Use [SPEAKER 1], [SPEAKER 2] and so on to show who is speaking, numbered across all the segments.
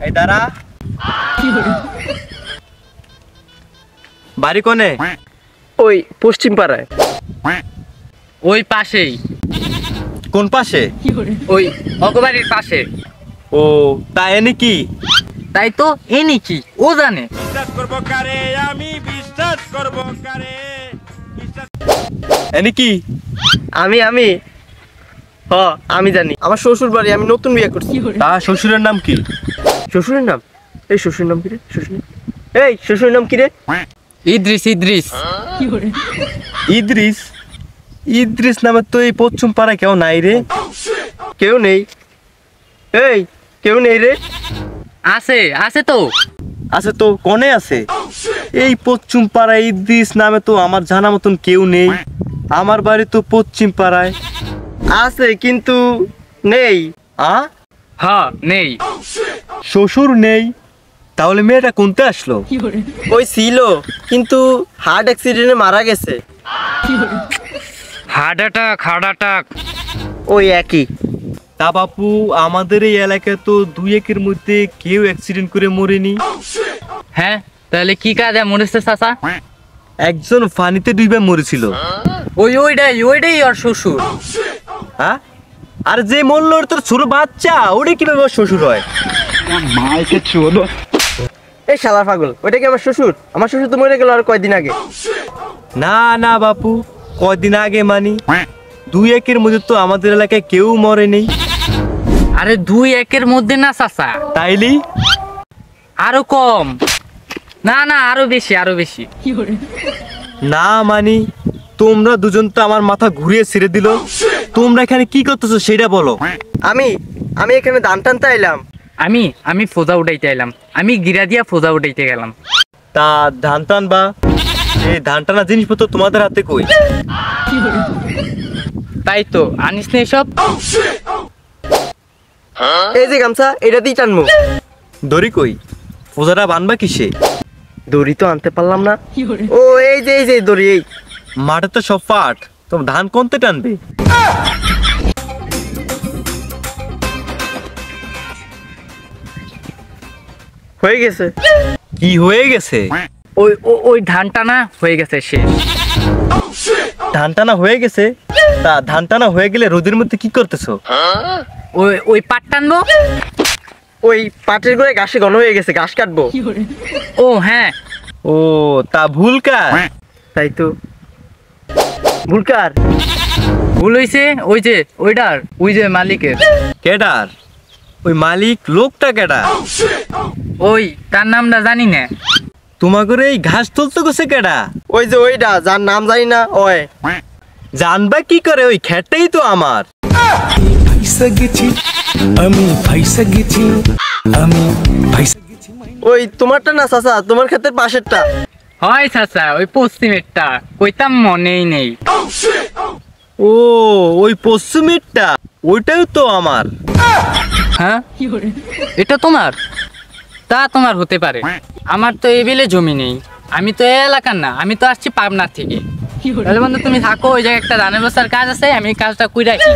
[SPEAKER 1] এই দাঁড়া। বাড়ি কোনে?
[SPEAKER 2] ওই পশ্চিম পাড়ায়।
[SPEAKER 3] ওই পাশেই।
[SPEAKER 1] কোন পাশে?
[SPEAKER 3] ওই অগবাড়ির পাশে।
[SPEAKER 1] ও তা এনে কি?
[SPEAKER 3] তাই তো এনি কি ও জানে।
[SPEAKER 1] এনে কি?
[SPEAKER 2] আমি আমি জানি, আমার শ্বশুর বাড়ি, আমি নতুন বিয়ে করছি।
[SPEAKER 1] তা শ্বশুরের নাম কি?
[SPEAKER 2] শ্বশুরের নাম? এই শ্বশুরের নাম কি রে? শ্বশুরের নাম কি রে?
[SPEAKER 3] ইদ্রিস।
[SPEAKER 1] ইদ্রিস? ইদ্রিস নামে তো এই পশ্চিম পাড়ায় কেউ নাই রে।
[SPEAKER 2] কেউ নেই? কেউ নেই রে?
[SPEAKER 3] আছে তো।
[SPEAKER 1] আছে তো, কোনে আছে? এই পশ্চিম পাড়ায় ইদ্রিস নামে তো আমার জানা মতন কেউ নেই। আমার বাড়ি তো পশ্চিম পাড়ায়।
[SPEAKER 2] আছে কিন্তু নেই।
[SPEAKER 3] হ্যাঁ নেই।
[SPEAKER 1] শ্বশুর নেই, তাহলে মেয়েটা কোনতে আসলো?
[SPEAKER 2] ওই ছিল কিন্তু হার্ট অ্যাক্সিডেন্টে মারা গেছে।
[SPEAKER 3] Heart attack.
[SPEAKER 2] ওই একই।
[SPEAKER 1] তা বাপু, আমাদের এই এলাকায় তো 2-1 মধ্যে কেউ অ্যাক্সিডেন্ট করে মরেনি।
[SPEAKER 3] হ্যাঁ, তাহলে কি কাজে মরেছে চাচা?
[SPEAKER 1] একজন পানিতে ডুবে মরেছিল।
[SPEAKER 3] ওইটাই ওর শ্বশুর।
[SPEAKER 1] হ্যাঁ? আর যে মরল ওর তোর ছোট বাচ্চা, ওটা কিভাবে ওর শ্বশুর হয়?
[SPEAKER 2] এই শালা পাগল, ওইটা কি আমার শ্বশুর? আমার শ্বশুর তো মরে গেল আর কয়দিন আগে।
[SPEAKER 1] না বাপু, কয়দিন আগে মানি 2-1 মধ্যে তো আমাদের এলাকায় কেউ মরেনি।
[SPEAKER 3] আরে 2-1 মধ্যে না চাচা,
[SPEAKER 1] তাইলে
[SPEAKER 3] আরো কম। না আরো বেশি।
[SPEAKER 1] না মানি, তোমরা দুজন তো আমার মাথা ঘুরিয়ে ছেড়ে দিল। তোমরা এখানে কি করতেছো সেটা বলো।
[SPEAKER 2] আমি এখানে ধান টানতে আইলাম।
[SPEAKER 3] আমি ফোজা উঠাইতে এলাম। আমি গিরা দিয়া ফোজা উঠাইতে গেলাম।
[SPEAKER 1] তা ধান টানবা? এই ধান টানা জিনিসপত্র তোমাদের হাতে কই?
[SPEAKER 3] তাই তো আনিস নে সব।
[SPEAKER 2] এই যে গামছা, এটা দিয়ে টানবো।
[SPEAKER 1] দড়ি কই? ফোজাটা বানবা কিসে?
[SPEAKER 2] দড়ি তো আনতে পারলাম না। ও এই যে দড়ি। এই
[SPEAKER 1] মাঠে তো সব পাট, তোমার ধান কোনতে টানবে?
[SPEAKER 2] হয়ে গেছে।
[SPEAKER 1] কি হয়ে গেছে?
[SPEAKER 3] ওই ধান টানা হয়ে গেছে শেষ।
[SPEAKER 1] ধান টানা হয়ে গেছে? তা ধান টানা হয়ে গেলে রোদের মধ্যে কি করতেছো?
[SPEAKER 3] ওই পাট টানবো।
[SPEAKER 2] ওই পাটের গোড়ায় ঘাসে ঘন হয়ে গেছে, ঘাস কাটবো।
[SPEAKER 3] ও হ্যাঁ।
[SPEAKER 1] ও তা ভুল কার?
[SPEAKER 2] তাই তো। ভুলকার?
[SPEAKER 3] ভুল হইছে ওই যে মালিকের।
[SPEAKER 1] কেডার? ওই মালিক লোকটা কেডা?
[SPEAKER 3] ওই তার নামটা জানি না।
[SPEAKER 1] তোমাকে এই ঘাস তুলতে গেছে কেডা?
[SPEAKER 2] ওই যে ওইটা, যার নাম জানি না। ওই
[SPEAKER 1] জানবা কি করে? ওই খেটটাই তো আমার।
[SPEAKER 2] ওই তোমারটা না চাচা, তোমার ক্ষেতের পাশেরটা।
[SPEAKER 3] হয় চাচা, ওই পশ্চিমেরটা কইতাম মনেই নেই।
[SPEAKER 1] ও ওই পশ্চিমেরটা, ওইটাও তো আমার।
[SPEAKER 3] হ্যাঁ, এটা তোমার? তা তোমার হতে পারে, আমার তো এই বিলে জমি নেই। আমি তো এই এলাকার না, আমি তো আসছি পাবনার থেকে। তাহলে বন্ধু তুমি থাকো, ওই জায়গায় একটা ধানের বস্তার কাজ আছে, আমি কাজটা কই রাখি।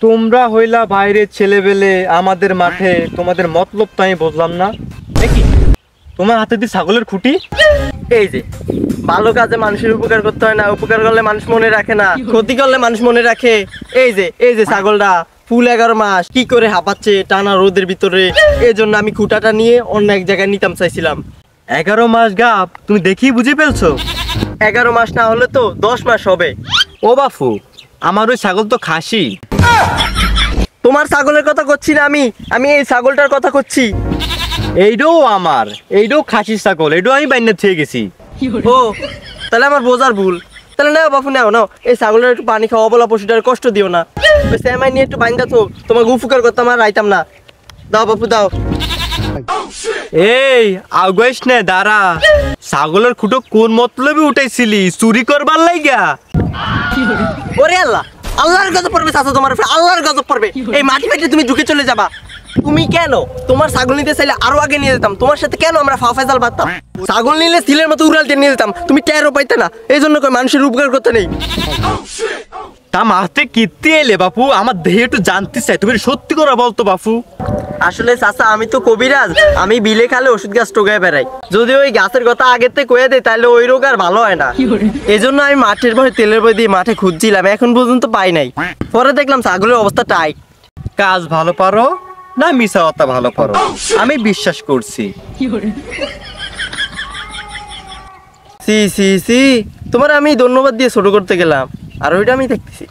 [SPEAKER 1] তোমরা হইলা বাইরের ছেলেবেলে, আমাদের মাঠে তোমাদের মতলব তো আমি বুঝলাম না। দেখি তোমার হাতে দিয়ে ছাগলের খুঁটি।
[SPEAKER 2] এই যে ভালো কাজে মানুষের উপকার করতে হয় না, উপকার করলে মানুষ মনে রাখে না, ক্ষতি করলে মানুষ মনে রাখে। এই যে ছাগলটা ফুল 11 মাস কি করে হাঁপাচ্ছে টানা রোদের ভিতরে, এই জন্য আমি খুঁটাটা নিয়ে অন্য এক জায়গায় নিতাম চাইছিলাম।
[SPEAKER 1] 11 মাস গাপ, তুমি দেখি বুঝে ফেলছো?
[SPEAKER 2] 11 মাস না হলে তো 10 মাস হবে।
[SPEAKER 1] ও বাপু, আমার ওই ছাগল তো খাসি।
[SPEAKER 2] তোমার ছাগলের কথা করছি না, আমি এই ছাগলটার কথা করছি।
[SPEAKER 1] এইটাও আমার, এইটাও খাসির ছাগল, এইটাও আমি বাইনা থেকে গেছি।
[SPEAKER 2] ও তাহলে আমার বোঝার ভুল। তাহলে নাও বাপু, নাও এই ছাগলের একটু পানি খাওয়া, বলা পশুটার কষ্ট দিও না। ওই স্যামাই নিয়ে একটু বাইন্দা তো, তোমাকে উপকার করতাম আর আইতাম না। দাও বাপু দাও।
[SPEAKER 1] এই আগাইস না, দাঁড়া। ছাগলের খুঁটো কোন মতলবে উঠাইছিলি? চুরি করবার লাইগা?
[SPEAKER 2] ওরে আল্লাহর গজব পড়বে চাচা, তোমার উপরে আল্লাহর গজব পড়বে। এই মাটি তুমি ঢুকে চলে যাবা। তুমি কেন? তোমার ছাগল নিতে চাইলে আরো আগে নিয়ে যেতাম, তোমার সাথে কেন আমরা ফাফাইজাল বাঁধতাম? ছাগল নিলে সিলের মতো উড়ালতে নিয়ে যেতাম, তুমি টেরও পাইতে না। এই জন্য কই মানুষের উপকার করতে নেই।
[SPEAKER 1] তা মারতে কিতে এলে বাপু? আমার দেহে একটু জানতে চাই, তুমি সত্যি করে বলতো বাপু।
[SPEAKER 2] আসলে চাচা আমি তো কবিরাজ, আমি বিলে খালে ওষুধ গাছ টোকায় বেড়াই। যদি ওই গাছের কথা আগের থেকে কয়ে দেয় তাহলে ওই রোগ আর ভালো হয় না। এই জন্য আমি মাঠের ভয় তেলের বই দিয়ে মাঠে খুঁজছিলাম, এখন পর্যন্ত পাই নাই। পরে দেখলাম ছাগলের অবস্থা টাইট।
[SPEAKER 1] কাজ ভালো পারো না মিশা কথা ভালো পারো, আমি বিশ্বাস করছি।
[SPEAKER 2] সি সি সি, তোমার আমি ধন্যবাদ দিয়ে ছোট করতে গেলাম, আর ওইটা আমি দেখতেছি।